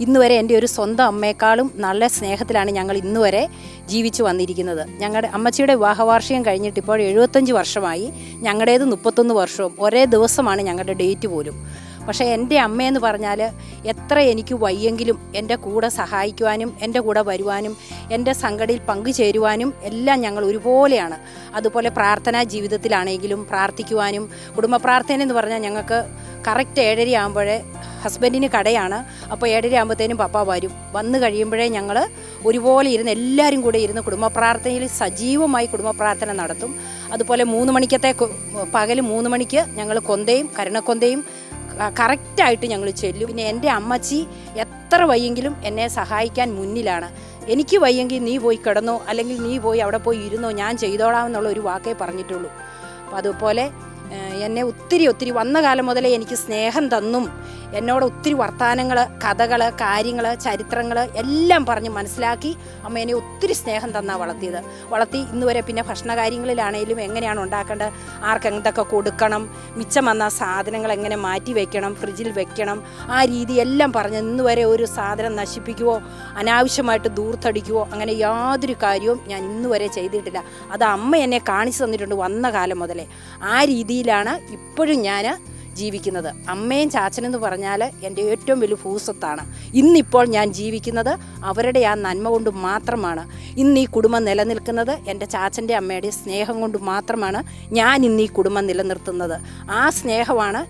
ഇന്നുവരെ എൻ്റെ ഒരു സ്വന്തം അമ്മയെക്കാളും നല്ല സ്നേഹത്തിലാണ് ഞങ്ങൾ ഇന്നുവരെ ജീവിച്ചു വന്നിരിക്കുന്നത്. ഞങ്ങളുടെ അമ്മച്ചിയുടെ വിവാഹവാർഷികം കഴിഞ്ഞിട്ട് ഇപ്പോൾ 75 വർഷമായി. ഞങ്ങളുടേത് 31 വർഷവും. ഒരേ ദിവസമാണ് ഞങ്ങളുടെ ഡേറ്റ് പോലും. പക്ഷേ എൻ്റെ അമ്മയെന്ന് പറഞ്ഞാൽ എത്ര എനിക്ക് വയ്യെങ്കിലും എൻ്റെ കൂടെ സഹായിക്കുവാനും എൻ്റെ കൂടെ വരുവാനും എൻ്റെ സംഘടനയിൽ പങ്കുചേരുവാനും എല്ലാം ഞങ്ങൾ ഒരുപോലെയാണ്. അതുപോലെ പ്രാർത്ഥനാ ജീവിതത്തിലാണെങ്കിലും പ്രാർത്ഥിക്കുവാനും, കുടുംബ പ്രാർത്ഥന എന്ന് പറഞ്ഞാൽ ഞങ്ങൾക്ക് കറക്റ്റ് 7:30 ആകുമ്പോഴേ, ഹസ്ബൻഡിന് കടയാണ്, അപ്പോൾ 7:30 ആകുമ്പോഴത്തേനും പപ്പ വരും. വന്നു കഴിയുമ്പോഴേ ഞങ്ങൾ ഒരുപോലെ ഇരുന്ന് എല്ലാവരും കൂടെ ഇരുന്ന് കുടുംബ പ്രാർത്ഥനയിൽ സജീവമായി കുടുംബ പ്രാർത്ഥന നടത്തും. അതുപോലെ 3 മണിക്കത്തെ പകൽ 3 മണിക്ക് ഞങ്ങൾ കൊന്തയും കരുണക്കൊന്തയും കറക്റ്റായിട്ട് ഞങ്ങൾ ചെല്ലും. പിന്നെ എൻ്റെ അമ്മച്ചി എത്ര വയ്യെങ്കിലും എന്നെ സഹായിക്കാൻ മുന്നിലാണ്. എനിക്ക് വയ്യെങ്കിൽ നീ പോയി കിടന്നോ, അല്ലെങ്കിൽ നീ പോയി അവിടെ പോയി ഇരുന്നോ, ഞാൻ ചെയ്തോളാം എന്നുള്ള ഒരു വാക്കേ പറഞ്ഞിട്ടുള്ളൂ. അപ്പോൾ അതുപോലെ എന്നെ ഒത്തിരി വന്ന കാലം മുതലേ എനിക്ക് സ്നേഹം തന്നും എന്നോട് ഒത്തിരി വർത്തമാനങ്ങൾ, കഥകൾ, കാര്യങ്ങൾ, ചരിത്രങ്ങൾ എല്ലാം പറഞ്ഞ് മനസ്സിലാക്കി അമ്മ എന്നെ ഒത്തിരി സ്നേഹം തന്നാണ് വളർത്തി ഇന്ന് വരെ. പിന്നെ ഭക്ഷണ കാര്യങ്ങളിലാണെങ്കിലും എങ്ങനെയാണ് ഉണ്ടാക്കേണ്ടത്, ആർക്ക് എന്തൊക്കെ കൊടുക്കണം, മിച്ചം വന്ന സാധനങ്ങൾ എങ്ങനെ മാറ്റി വയ്ക്കണം, ഫ്രിഡ്ജിൽ വെക്കണം, ആ രീതിയെല്ലാം പറഞ്ഞ് ഇന്ന് വരെ ഒരു സാധനം നശിപ്പിക്കുവോ അനാവശ്യമായിട്ട് ദൂർത്തടിക്കുവോ അങ്ങനെ യാതൊരു കാര്യവും ഞാൻ ഇന്ന് വരെ ചെയ്തിട്ടില്ല. അത് അമ്മ എന്നെ കാണിച്ചു തന്നിട്ടുണ്ട് വന്ന കാലം മുതലേ. ആ രീതിയിലാണ് ഇപ്പോഴും ഞാൻ ജീവിക്കുന്നത്. അമ്മയും ചാച്ചനെന്ന് പറഞ്ഞാൽ എൻ്റെ ഏറ്റവും വലിയ ഭൂസ്വത്താണ്. ഇന്നിപ്പോൾ ഞാൻ ജീവിക്കുന്നത് അവരുടെ ആ നന്മ കൊണ്ട് മാത്രമാണ്. ഇന്ന് ഈ കുടുംബം നിലനിൽക്കുന്നത് എൻ്റെ ചാച്ചൻ്റെ അമ്മയുടെ സ്നേഹം കൊണ്ട് മാത്രമാണ്. ഞാൻ ഇന്ന് ഈ കുടുംബം നിലനിർത്തുന്നത്. ആ സ്നേഹമാണ്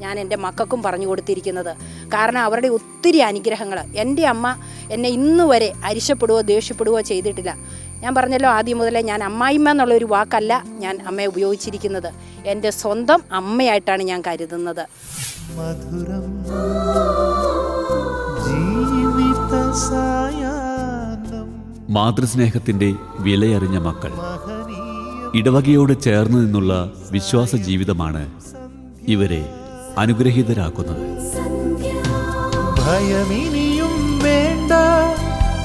ഞാൻ എൻ്റെ മക്കൾക്കും പറഞ്ഞു കൊടുത്തിരിക്കുന്നത്. കാരണം അവരുടെ ഒത്തിരി അനുഗ്രഹങ്ങൾ. എൻ്റെ അമ്മ എന്നെ ഇന്ന് വരെ അരിശപ്പെടുകയോ ദേഷ്യപ്പെടുകയോ ചെയ്തിട്ടില്ല. ഞാൻ പറഞ്ഞല്ലോ ആദ്യം മുതലേ, ഞാൻ അമ്മായിമ്മ എന്നുള്ളൊരു വാക്കല്ല ഞാൻ അമ്മയെ ഉപയോഗിച്ചിരിക്കുന്നത്. എൻ്റെ സ്വന്തം അമ്മയായിട്ടാണ് ഞാൻ കരുതുന്നത്. മധുരം ജീവിത സായാഹ്നം, മാതൃസ്നേഹത്തിൻ്റെ വിലയറിഞ്ഞ മക്കൾ. ഇടവകയോട് ചേർന്ന് നിന്നുള്ള വിശ്വാസ ജീവിതമാണ് ഇവരെ അനുഗ്രഹീതരാക്കുന്നത്. ഭയമിനിയും വേണ്ട,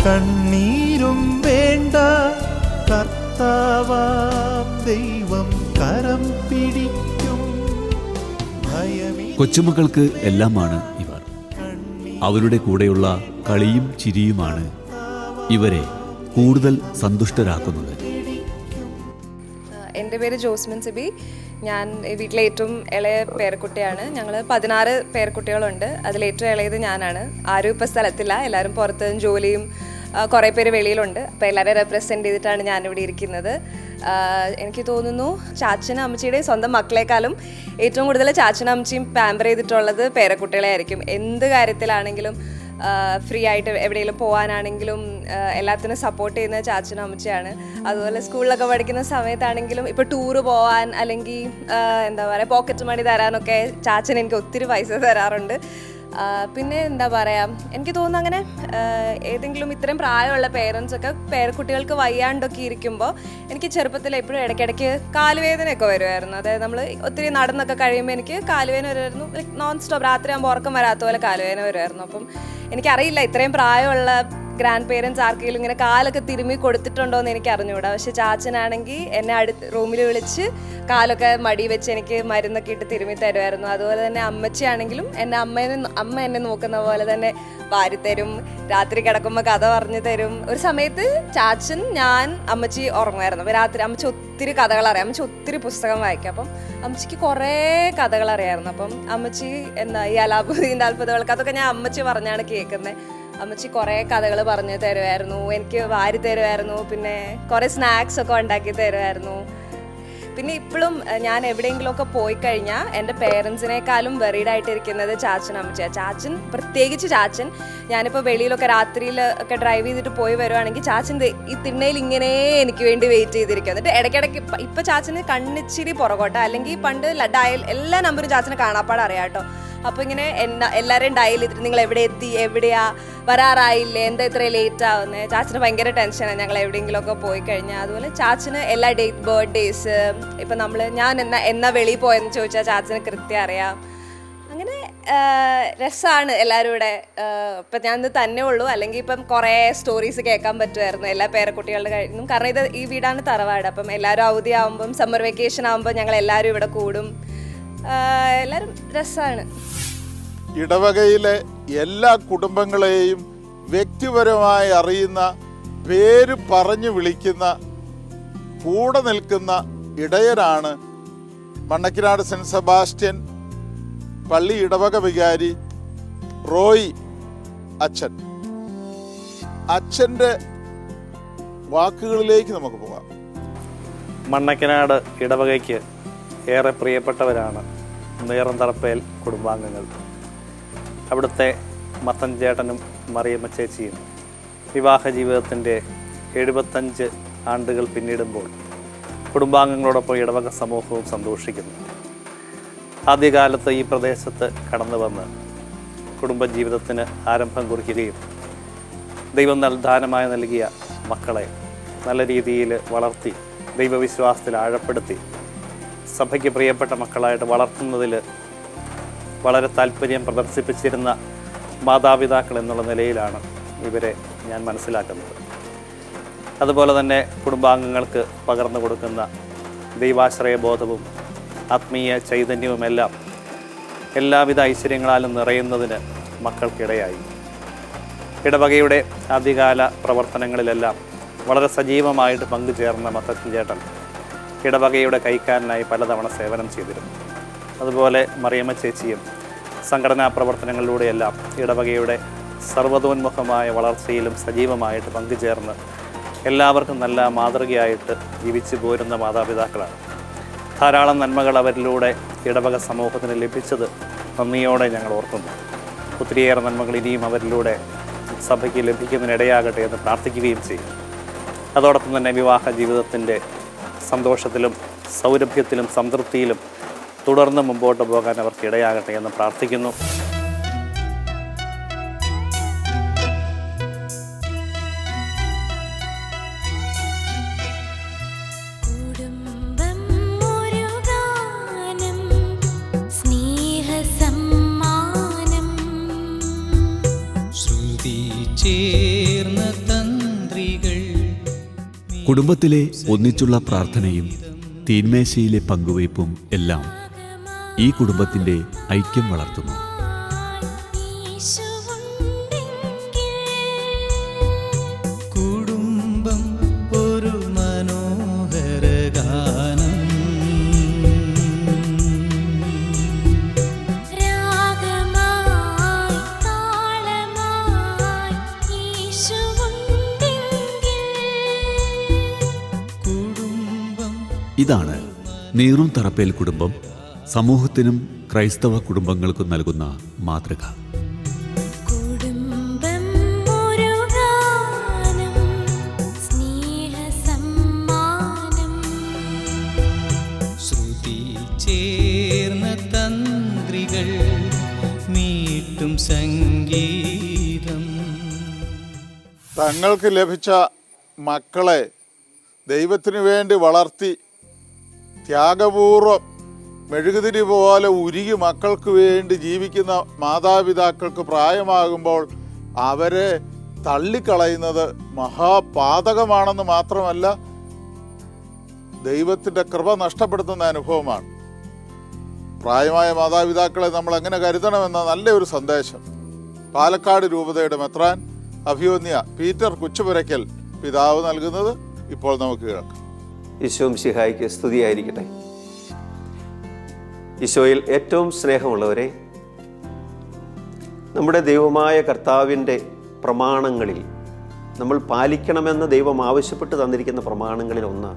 കണ്ണീരും വേണ്ട, കർത്താവാം ദൈവം കരം പിടിക്കും. കൊച്ചുമക്കൾക്ക് എല്ലാമാണ് ഇവർ. അവരുടെ കൂടെയുള്ള കളിയും ചിരിയുമാണ് ഇവരെ കൂടുതൽ സന്തുഷ്ടരാക്കുന്നത്. എൻ്റെ പേര് ജോസ്മിൻ സിബി. ഞാൻ വീട്ടിലെ ഏറ്റവും ഇളയ പേരക്കുട്ടിയാണ്. ഞങ്ങൾ 16 പേരക്കുട്ടികളുണ്ട്. അതിലേറ്റവും ഇളയത് ഞാനാണ്. ആരും ഇപ്പോൾ സ്ഥലത്തില്ല, എല്ലാവരും പുറത്ത് ജോലിയും കുറേ പേര് വെളിയിലുണ്ട്. അപ്പോൾ എല്ലാവരെയും റെപ്രസെൻ്റ് ചെയ്തിട്ടാണ് ഞാനിവിടെ ഇരിക്കുന്നത്. എനിക്ക് തോന്നുന്നു ചാച്ചനും അമ്മച്ചിയുടെയും സ്വന്തം മക്കളെക്കാളും ഏറ്റവും കൂടുതൽ ചാച്ചനും അമ്മച്ചിയും പാമ്പർ ചെയ്തിട്ടുള്ളത് പേരക്കുട്ടികളെ ആയിരിക്കും. എന്ത് കാര്യത്തിലാണെങ്കിലും ഫ്രീ ആയിട്ട് എവിടെയെങ്കിലും പോകാനാണെങ്കിലും എല്ലാത്തിനും സപ്പോർട്ട് ചെയ്യുന്നത് ചാച്ചനും അമ്മച്ചിയാണ്. അതുപോലെ സ്കൂളിലൊക്കെ പഠിക്കുന്ന സമയത്താണെങ്കിലും ഇപ്പോൾ ടൂറ് പോകാൻ അല്ലെങ്കിൽ എന്താ പറയുക പോക്കറ്റ് മണി തരാനൊക്കെ ചാച്ചൻ എനിക്ക് ഒത്തിരി പൈസ തരാറുണ്ട്. പിന്നെ എന്താ പറയുക, എനിക്ക് തോന്നുന്നു അങ്ങനെ ഏതെങ്കിലും ഇത്രയും പ്രായമുള്ള പേരൻസൊക്കെ പേരക്കുട്ടികൾക്ക് വയ്യാണ്ടൊക്കെ ഇരിക്കുമ്പോൾ എനിക്ക് ചെറുപ്പത്തിൽ എപ്പോഴും ഇടയ്ക്കിടയ്ക്ക് കാലുവേദനയൊക്കെ വരുമായിരുന്നു. അതായത് നമ്മൾ ഒത്തിരി നടന്നൊക്കെ കഴിയുമ്പോൾ എനിക്ക് കാലുവേദന വരുമായിരുന്നു. നോൺ സ്റ്റോപ്പ് രാത്രി ആകുമ്പോൾ ഉറക്കം വരാത്ത പോലെ കാലുവേദന വരുമായിരുന്നു. അപ്പം എനിക്കറിയില്ല ഇത്രയും പ്രായമുള്ള ഗ്രാൻഡ് പേരൻസ് ആർക്കെങ്കിലും ഇങ്ങനെ കാലൊക്കെ തിരുമ്മി കൊടുത്തിട്ടുണ്ടോ എന്ന് എനിക്ക് അറിഞ്ഞുകൂടാ. പക്ഷെ ചാച്ചനാണെങ്കിൽ എന്നെ റൂമിൽ വിളിച്ച് കാലൊക്കെ മടി വെച്ച് എനിക്ക് മരുന്നൊക്കെ ഇട്ട് തിരുമ്മി തരുമായിരുന്നു. അതുപോലെ തന്നെ അമ്മച്ചിയാണെങ്കിലും അമ്മ എന്നെ നോക്കുന്ന പോലെ തന്നെ വാരിത്തരും, രാത്രി കിടക്കുമ്പോൾ കഥ പറഞ്ഞു തരും. ഒരു സമയത്ത് ചാച്ചൻ, ഞാൻ, അമ്മച്ചി ഉറങ്ങുമായിരുന്നു. അപ്പോൾ രാത്രി അമ്മച്ചി ഒത്തിരി കഥകൾ അറിയാം, അമ്മച്ചി ഒത്തിരി പുസ്തകം വായിക്കും. അപ്പം അമ്മച്ചിക്ക് കുറേ കഥകൾ അറിയാമായിരുന്നു. അപ്പം അമ്മച്ചി ഈ അലാബുദ്ദീൻ്റെ അത്ഭുതങ്ങൾക്ക് അതൊക്കെ ഞാൻ അമ്മച്ചി പറഞ്ഞാണ് കേൾക്കുന്നത്. അമ്മച്ചി കുറേ കഥകൾ പറഞ്ഞു തരുമായിരുന്നു, എനിക്ക് വാരി തരുമായിരുന്നു, പിന്നെ കുറേ സ്നാക്സ് ഒക്കെ ഉണ്ടാക്കി തരുമായിരുന്നു. പിന്നെ ഇപ്പോഴും ഞാൻ എവിടെയെങ്കിലുമൊക്കെ പോയി കഴിഞ്ഞാൽ എൻ്റെ പേരൻസിനേക്കാളും വെറീഡായിട്ടിരിക്കുന്നത് ചാച്ചൻ അമ്മച്ചിയാണ്. ചാച്ചൻ, പ്രത്യേകിച്ച് ചാച്ചൻ, ഞാനിപ്പോൾ വെളിയിലൊക്കെ രാത്രിയിൽ ഒക്കെ ഡ്രൈവ് ചെയ്തിട്ട് പോയി വരുവാണെങ്കിൽ ചാച്ചൻ ഈ തിണ്ണയിൽ ഇങ്ങനെ എനിക്ക് വേണ്ടി വെയിറ്റ് ചെയ്തിരിക്കും. എന്നിട്ട് ഇടയ്ക്കിടയ്ക്ക് ഇപ്പോൾ ചാച്ചന് കണ്ണിച്ചിരി പുറകോട്ടെ, അല്ലെങ്കിൽ പണ്ട് ഡയൽ എല്ലാ നമ്പറും ചാച്ചന് കാണാപ്പാട് അറിയാം കേട്ടോ. അപ്പോൾ ഇങ്ങനെ എല്ലാവരെയും ഡയൽ ചെയ്തിട്ട് നിങ്ങൾ എവിടെ എത്തി, എവിടെയാ, വരാറായില്ലേ, എന്താ ഇത്ര ലേറ്റ് ആവുന്നത്. ചാച്ചന് ഭയങ്കര ടെൻഷനാണ് ഞങ്ങൾ എവിടെയെങ്കിലുമൊക്കെ പോയി കഴിഞ്ഞാൽ. അതുപോലെ ചാച്ചന് എല്ലാ ബർത്ത്ഡേയ്സ്, ഇപ്പം ഞാൻ എന്നാ വെളിയിൽ പോയെന്ന് ചോദിച്ചാൽ ചാച്ചന് കൃത്യം അറിയാം. അങ്ങനെ രസമാണ് എല്ലാവരും ഇവിടെ. ഇപ്പം ഞാനിത് തന്നെ ഉള്ളൂ, അല്ലെങ്കിൽ ഇപ്പം കുറേ സ്റ്റോറീസ് കേൾക്കാൻ പറ്റുമായിരുന്നു എല്ലാ പേരക്കുട്ടികളുടെ കഴിഞ്ഞും. കാരണം ഈ വീടാണ് തറവാട്. അപ്പം എല്ലാവരും അവധി ആകുമ്പം, സമ്മർ വെക്കേഷൻ ആകുമ്പോൾ ഞങ്ങൾ എല്ലാവരും ഇവിടെ കൂടും. എല്ലാവരും രസമാണ്. ഇടവകയിലെ എല്ലാ കുടുംബങ്ങളെയും വ്യക്തിപരമായി അറിയുന്ന, പേര് പറഞ്ഞു വിളിക്കുന്ന, കൂടെ നിൽക്കുന്ന ഇടയനാണ് മണ്ണക്കിനാട് സെൻറ്റ് സെബാസ്റ്റ്യൻ പള്ളി ഇടവക വികാരി റോയ് അച്ഛൻ്റെ വാക്കുകളിലേക്ക് നമുക്ക് പോകാം. മണ്ണക്കനാട് ഇടവകയ്ക്ക് ഏറെ പ്രിയപ്പെട്ടവരാണ് നീറന്തറപ്പേൽ കുടുംബാംഗങ്ങൾ. അവിടുത്തെ മത്തൻ ചേട്ടനും മറിയമ്മ ചേച്ചിയും വിവാഹ ജീവിതത്തിൻ്റെ 75 ആണ്ടുകൾ പിന്നിടുമ്പോൾ കുടുംബാംഗങ്ങളോടൊപ്പം ഇടവക സമൂഹവും സന്തോഷിക്കുന്നു. ആദ്യകാലത്ത് ഈ പ്രദേശത്ത് കടന്നു വന്ന് കുടുംബജീവിതത്തിന് ആരംഭം കുറിക്കുകയും ദൈവം ദാനമായി നൽകിയ മക്കളെ നല്ല രീതിയിൽ വളർത്തി ദൈവവിശ്വാസത്തിൽ ആഴപ്പെടുത്തി സഭയ്ക്ക് പ്രിയപ്പെട്ട മക്കളായിട്ട് വളർത്തുന്നതിൽ വളരെ താല്പര്യം പ്രദർശിപ്പിച്ചിരുന്ന മാതാപിതാക്കൾ എന്നുള്ള നിലയിലാണ് ഇവരെ ഞാൻ മനസ്സിലാക്കുന്നത്. അതുപോലെ തന്നെ കുടുംബാംഗങ്ങൾക്ക് പകർന്നു കൊടുക്കുന്ന ദൈവാശ്രയബോധവും ആത്മീയ ചൈതന്യവുമെല്ലാം എല്ലാവിധ ഐശ്വര്യങ്ങളാലും നിറയുന്നതിന് മക്കൾക്കിടയായി. ഇടവകയുടെ ആദ്യകാല പ്രവർത്തനങ്ങളിലെല്ലാം വളരെ സജീവമായിട്ട് പങ്കുചേർന്ന മത്തൻ ചേട്ടൻ ഇടവകയുടെ കൈക്കാരനായി പലതവണ സേവനം ചെയ്തിരുന്നു. അതുപോലെ മറിയമ്മ ചേച്ചിയും സംഘടനാ പ്രവർത്തനങ്ങളിലൂടെയെല്ലാം ഇടവകയുടെ സർവ്വതോന്മുഖമായ വളർച്ചയിലും സജീവമായിട്ട് പങ്കുചേർന്ന് എല്ലാവർക്കും നല്ല മാതൃകയായിട്ട് ജീവിച്ചു പോരുന്ന മാതാപിതാക്കളാണ്. ധാരാളം നന്മകൾ അവരിലൂടെ ഇടവക സമൂഹത്തിന് ലഭിച്ചത് നന്ദിയോടെ ഞങ്ങൾ ഓർക്കുന്നു. ഒത്തിരിയേറെ നന്മകൾ ഇനിയും അവരിലൂടെ സഭയ്ക്ക് ലഭിക്കുന്നതിനിടയാകട്ടെ എന്ന് പ്രാർത്ഥിക്കുകയും ചെയ്യും. അതോടൊപ്പം തന്നെ വിവാഹ ജീവിതത്തിൻ്റെ സന്തോഷത്തിലും സൗരഭ്യത്തിലും സംതൃപ്തിയിലും തുടർന്ന് മുമ്പോട്ട് പോകാൻ അവർക്ക് ഇടയാകട്ടെ എന്ന് പ്രാർത്ഥിക്കുന്നു. കുടുംബത്തിലെ ഒന്നിച്ചുള്ള പ്രാർത്ഥനയും തീന്മേശയിലെ പങ്കുവയ്പും എല്ലാം ഈ കുടുംബത്തിൻ്റെ ഐക്യം വളർത്തുന്നു. കുടുംബം ഒരു മനോഹര ഗാനം. ഇതാണ് നീറും തറപ്പേൽ കുടുംബം സമൂഹത്തിനും ക്രൈസ്തവ കുടുംബങ്ങൾക്കും നൽകുന്ന മാതൃക. ശ്രുതി ചേർന്ന തന്ത്രികൾ മീട്ടും സംഗീതം. തങ്ങൾക്ക് ലഭിച്ച മക്കളെ ദൈവത്തിനു വേണ്ടി വളർത്തി ത്യാഗപൂർവം മെഴുകുതിരി പോലെ ഉരുകി മക്കൾക്ക് വേണ്ടി ജീവിക്കുന്ന മാതാപിതാക്കൾക്ക് പ്രായമാകുമ്പോൾ അവരെ തള്ളിക്കളയുന്നത് മഹാപാതകമാണെന്ന് മാത്രമല്ല ദൈവത്തിൻ്റെ കൃപ നഷ്ടപ്പെടുത്തുന്ന അനുഭവമാണ്. പ്രായമായ മാതാപിതാക്കളെ നമ്മൾ എങ്ങനെ കരുതണമെന്ന നല്ലൊരു സന്ദേശം പാലക്കാട് രൂപതയുടെ മെത്രാൻ അഭിവന്യ പീറ്റർ കുച്ചുപുരയ്ക്കൽ പിതാവ് നൽകുന്നത് ഇപ്പോൾ നമുക്ക് കേൾക്കാം. ഈശോ മിശിഹായ്ക്ക് സ്തുതിയായിരിക്കട്ടെ. ഈശോയിൽ ഏറ്റവും സ്നേഹമുള്ളവരെ, നമ്മുടെ ദൈവമായ കർത്താവിൻ്റെ പ്രമാണങ്ങളിൽ നമ്മൾ പാലിക്കണമെന്ന് ദൈവം ആവശ്യപ്പെട്ട് തന്നിരിക്കുന്ന പ്രമാണങ്ങളിൽ ഒന്ന്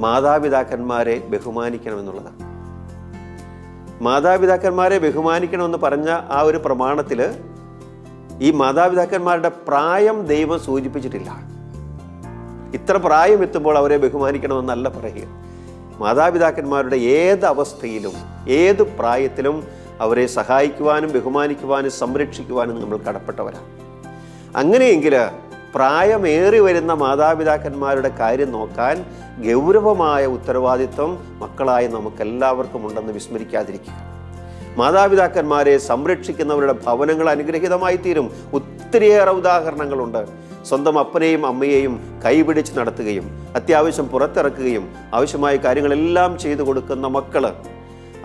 മാതാപിതാക്കന്മാരെ ബഹുമാനിക്കണമെന്നുള്ളതാണ്. മാതാപിതാക്കന്മാരെ ബഹുമാനിക്കണമെന്ന് പറഞ്ഞ ആ ഒരു പ്രമാണത്തിൽ ഈ മാതാപിതാക്കന്മാരുടെ പ്രായം ദൈവം സൂചിപ്പിച്ചിട്ടില്ല. ഇത്ര പ്രായം എത്തുമ്പോൾ അവരെ ബഹുമാനിക്കണമെന്നല്ല പറയുക. മാതാപിതാക്കന്മാരുടെ ഏത് അവസ്ഥയിലും ഏത് പ്രായത്തിലും അവരെ സഹായിക്കുവാനും ബഹുമാനിക്കുവാനും സംരക്ഷിക്കുവാനും നമ്മൾ കടപ്പെട്ടവരാണ്. അങ്ങനെയെങ്കിൽ പ്രായമേറി വരുന്ന മാതാപിതാക്കന്മാരുടെ കാര്യം നോക്കാൻ ഗൗരവമായ ഉത്തരവാദിത്വം മക്കളായ നമുക്കെല്ലാവർക്കും ഉണ്ടെന്ന് വിസ്മരിക്കാതിരിക്കുക. മാതാപിതാക്കന്മാരെ സംരക്ഷിക്കുന്നവരുടെ ഭവനങ്ങൾ അനുഗ്രഹീതമായി തീരും. ഒത്തിരിയേറെ ഉദാഹരണങ്ങളുണ്ട്. സ്വന്തം അപ്പനെയും അമ്മയെയും കൈപിടിച്ച് നടത്തുകയും അത്യാവശ്യം പുറത്തിറക്കുകയും ആവശ്യമായ കാര്യങ്ങളെല്ലാം ചെയ്തു കൊടുക്കുന്ന മക്കൾ,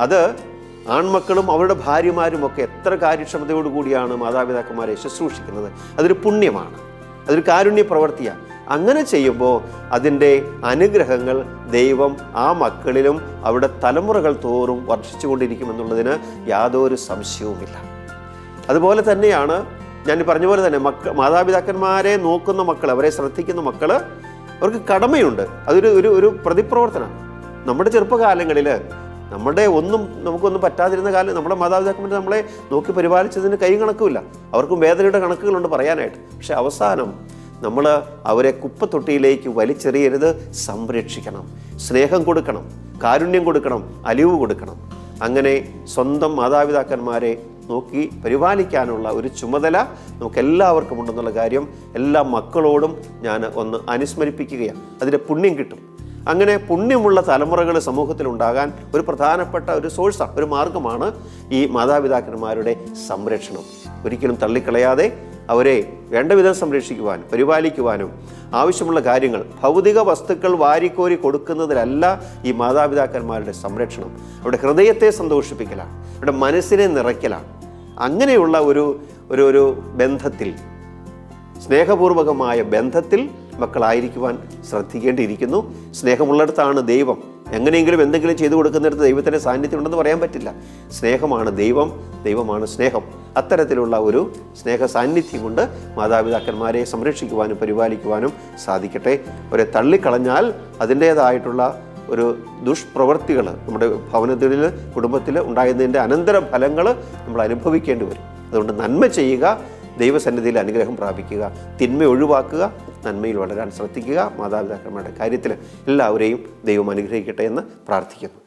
അത് ആൺമക്കളും അവരുടെ ഭാര്യമാരുമൊക്കെ എത്ര കാര്യക്ഷമതയോടുകൂടിയാണ് മാതാപിതാക്കന്മാരെ ശുശ്രൂഷിക്കുന്നത്. അതൊരു പുണ്യമാണ്, അതൊരു കാരുണ്യ പ്രവൃത്തിയാണ്. അങ്ങനെ ചെയ്യുമ്പോൾ അതിൻ്റെ അനുഗ്രഹങ്ങൾ ദൈവം ആ മക്കളിലും അവിടെ തലമുറകൾ തോറും വർഷിച്ചു കൊണ്ടിരിക്കുമെന്നുള്ളതിന് യാതൊരു സംശയവുമില്ല. അതുപോലെ തന്നെയാണ് ഞാൻ പറഞ്ഞ പോലെ തന്നെ മാതാപിതാക്കന്മാരെ നോക്കുന്ന മക്കൾ, അവരെ ശ്രദ്ധിക്കുന്ന മക്കൾ, അവർക്ക് കടമയുണ്ട്. അതൊരു ഒരു ഒരു പ്രതിപ്രവർത്തനമാണ്. നമ്മുടെ ചെറുപ്പകാലങ്ങളിൽ നമുക്കൊന്നും പറ്റാതിരുന്ന കാലം നമ്മുടെ മാതാപിതാക്കന്മാർ നമ്മളെ നോക്കി പരിപാലിച്ചതിന് കൈ കണക്കുമില്ല. അവർക്കും വേദനയുടെ കണക്കുകളുണ്ട് പറയാനായിട്ട്. പക്ഷെ അവസാനം നമ്മൾ അവരെ കുപ്പത്തൊട്ടിയിലേക്ക് വലിച്ചെറിയരുത്, സംരക്ഷിക്കണം, സ്നേഹം കൊടുക്കണം, കാരുണ്യം കൊടുക്കണം, അലിവ് കൊടുക്കണം. അങ്ങനെ സ്വന്തം മാതാപിതാക്കന്മാരെ നോക്കി പരിപാലിക്കാനുള്ള ഒരു ചുമതല നമുക്കെല്ലാവർക്കും ഉണ്ടെന്നുള്ള കാര്യം എല്ലാ മക്കളോടും ഞാൻ ഒന്ന് അനുസ്മരിപ്പിക്കുകയാണ്. അതിൻ്റെ പുണ്യം കിട്ടും. അങ്ങനെ പുണ്യമുള്ള തലമുറകൾ സമൂഹത്തിലുണ്ടാകാൻ ഒരു പ്രധാനപ്പെട്ട ഒരു സോഴ്സാണ്, ഒരു മാർഗമാണ് ഈ മാതാപിതാക്കന്മാരുടെ സംരക്ഷണം. ഒരിക്കലും തള്ളിക്കളയാതെ അവരെ വേണ്ട വിധം സംരക്ഷിക്കുവാനും പരിപാലിക്കുവാനും ആവശ്യമുള്ള കാര്യങ്ങൾ, ഭൗതിക വസ്തുക്കൾ വാരിക്കോരി കൊടുക്കുന്നതിലല്ല ഈ മാതാപിതാക്കന്മാരുടെ സംരക്ഷണം. അവരുടെ ഹൃദയത്തെ സന്തോഷിപ്പിക്കലാണ്, അവരുടെ മനസ്സിനെ നിറയ്ക്കലാണ്. അങ്ങനെയുള്ള ഒരു ബന്ധത്തിൽ, സ്നേഹപൂർവകമായ ബന്ധത്തിൽ മക്കളായിരിക്കുവാൻ ശ്രദ്ധിക്കേണ്ടിയിരിക്കുന്നു. സ്നേഹമുള്ളിടത്താണ് ദൈവം. എങ്ങനെയെങ്കിലും എന്തെങ്കിലും ചെയ്തു കൊടുക്കുന്നിടത്ത് ദൈവത്തിൻ്റെ സാന്നിധ്യം ഉണ്ടെന്ന് പറയാൻ പറ്റില്ല. സ്നേഹമാണ് ദൈവം, ദൈവമാണ് സ്നേഹം. അത്തരത്തിലുള്ള ഒരു സ്നേഹ സാന്നിധ്യം കൊണ്ട് മാതാപിതാക്കന്മാരെ സംരക്ഷിക്കുവാനും പരിപാലിക്കുവാനും സാധിക്കട്ടെ. അവരെ തള്ളിക്കളഞ്ഞാൽ അതിൻ്റേതായിട്ടുള്ള ഒരു ദുഷ്പ്രവൃത്തികൾ നമ്മുടെ ഭവനത്തിൽ, കുടുംബത്തിൽ ഉണ്ടായതിൻ്റെ അനന്തരഫലങ്ങൾ നമ്മൾ അനുഭവിക്കേണ്ടി വരും. അതുകൊണ്ട് നന്മ ചെയ്യുക, ദൈവസന്നിധിയിൽ അനുഗ്രഹം പ്രാപിക്കുക, തിന്മ ഒഴിവാക്കുക, നന്മയിൽ വളരാൻ ശ്രദ്ധിക്കുക. മാതാപിതാക്കന്മാരുടെ കാര്യത്തിൽ എല്ലാവരെയും ദൈവം അനുഗ്രഹിക്കട്ടെ എന്ന് പ്രാർത്ഥിക്കുന്നു.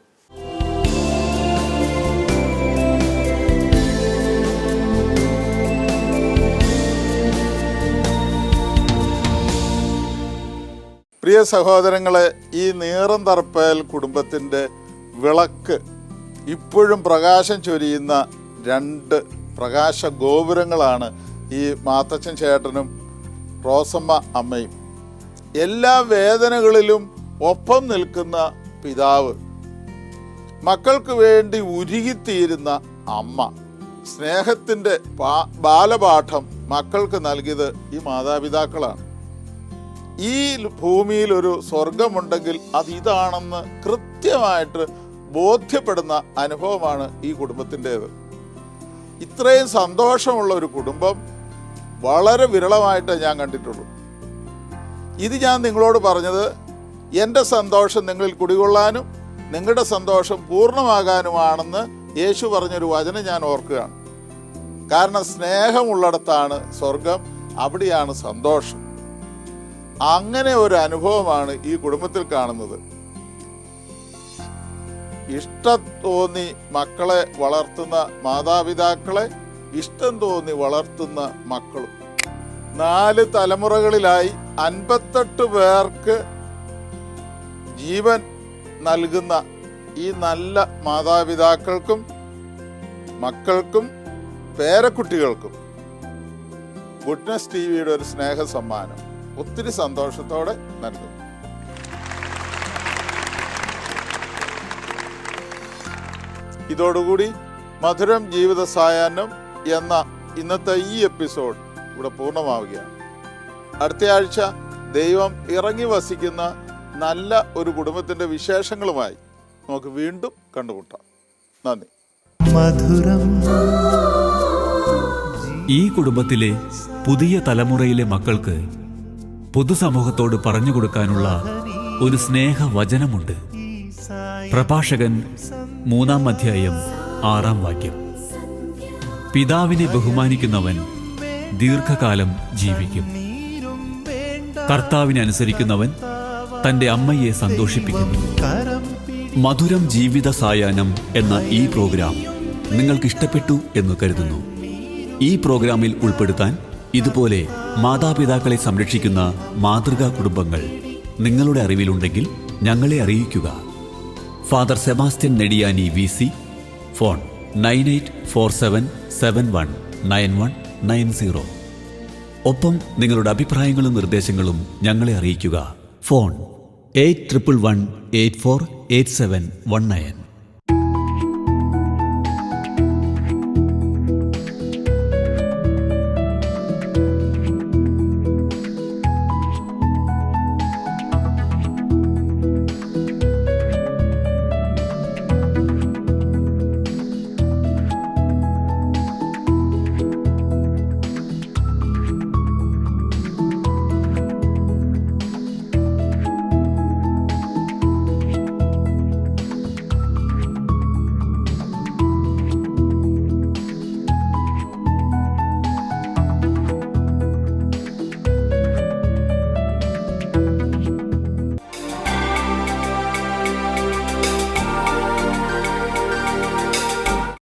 പ്രിയ സഹോദരങ്ങളെ, ഈ നീറംതറപ്പേൽ കുടുംബത്തിൻ്റെ വിളക്ക് ഇപ്പോഴും പ്രകാശം ചൊരിയുന്ന 2 പ്രകാശ ഗോപുരങ്ങളാണ് ഈ മാത്തച്ഛൻ ചേട്ടനും റോസമ്മ അമ്മയും. എല്ലാ വേദനകളിലും ഒപ്പം നിൽക്കുന്ന പിതാവ്, മക്കൾക്ക് വേണ്ടി ഉരുകിത്തീരുന്ന അമ്മ, സ്നേഹത്തിൻ്റെ ബാലപാഠം മക്കൾക്ക് നൽകിയത് ഈ മാതാപിതാക്കളാണ്. ഈ ഭൂമിയിൽ ഒരു സ്വർഗമുണ്ടെങ്കിൽ അത് ഇതാണെന്ന് കൃത്യമായിട്ട് ബോധ്യപ്പെടുന്ന അനുഭവമാണ് ഈ കുടുംബത്തിൻ്റേത്. ഇത്രയും സന്തോഷമുള്ള ഒരു കുടുംബം വളരെ വിരളമായിട്ടേ ഞാൻ കണ്ടിട്ടുള്ളൂ. ഇത് ഞാൻ നിങ്ങളോട് പറഞ്ഞത് എൻ്റെ സന്തോഷം നിങ്ങളിൽ കുടികൊള്ളാനും നിങ്ങളുടെ സന്തോഷം പൂർണ്ണമാകാനുമാണെന്ന് യേശു പറഞ്ഞൊരു വചനം ഞാൻ ഓർക്കുകയാണ്. കാരണം സ്നേഹമുള്ളിടത്താണ് സ്വർഗം, അവിടെയാണ് സന്തോഷം. അങ്ങനെ ഒരു അനുഭവമാണ് ഈ കുടുംബത്തിൽ കാണുന്നത്. ഇഷ്ടം തോന്നി മക്കളെ വളർത്തുന്ന മാതാപിതാക്കളെ ഇഷ്ടം തോന്നി വളർത്തുന്ന മക്കളും. 4 തലമുറകളിലായി 58 പേർക്ക് ജീവൻ നൽകുന്ന ഈ നല്ല മാതാപിതാക്കൾക്കും മക്കൾക്കും പേരക്കുട്ടികൾക്കും ഗുഡ്നസ് ടിവിയുടെ ഒരു സ്നേഹ സമ്മാനം ഒത്തിരി സന്തോഷത്തോടെ നൽകുന്നു. ഇതോടുകൂടി മധുരം ജീവിത സായാഹ്നം എന്ന ഇന്നത്തെ ഈ എപ്പിസോഡ് ഇവിടെ പൂർണ്ണമാവുകയാണ്. അടുത്ത ആഴ്ച ദൈവം ഇറങ്ങി വസിക്കുന്ന നല്ല ഒരു കുടുംബത്തിൻ്റെ വിശേഷങ്ങളുമായി നമുക്ക് വീണ്ടും കണ്ടുമുട്ടാം. നന്ദി. മധുരം. ഈ കുടുംബത്തിലെ പുതിയ തലമുറയിലെ മക്കൾക്ക് പൊതുസമൂഹത്തോട് പറഞ്ഞു കൊടുക്കാനുള്ള ഒരു സ്നേഹവചനമുണ്ട്. പ്രഭാഷകൻ 3-ാം അധ്യായം 6-ാം വാക്യം. പിതാവിനെ ബഹുമാനിക്കുന്നവൻ ദീർഘകാലം ജീവിക്കും. കർത്താവിനെ അനുസരിക്കുന്നവൻ തൻ്റെ അമ്മയെ സന്തോഷിപ്പിക്കുന്നു. മധുരം ജീവിത സായാഹ്നം എന്ന ഈ പ്രോഗ്രാം നിങ്ങൾക്ക് ഇഷ്ടപ്പെട്ടു എന്ന് കരുതുന്നു. ഈ പ്രോഗ്രാമിൽ ഉൾപ്പെടുത്താൻ ഇതുപോലെ മാതാപിതാക്കളെ സംരക്ഷിക്കുന്ന മാതൃകാ കുടുംബങ്ങൾ നിങ്ങളുടെ അറിവിലുണ്ടെങ്കിൽ ഞങ്ങളെ അറിയിക്കുക. Father Sebastian Nediyani VC, phone 9847719190. ഒപ്പം നിങ്ങളുടെ അഭിപ്രായങ്ങളും നിർദ്ദേശങ്ങളും ഞങ്ങളെ അറിയിക്കുക. ഫോൺ 8111848719.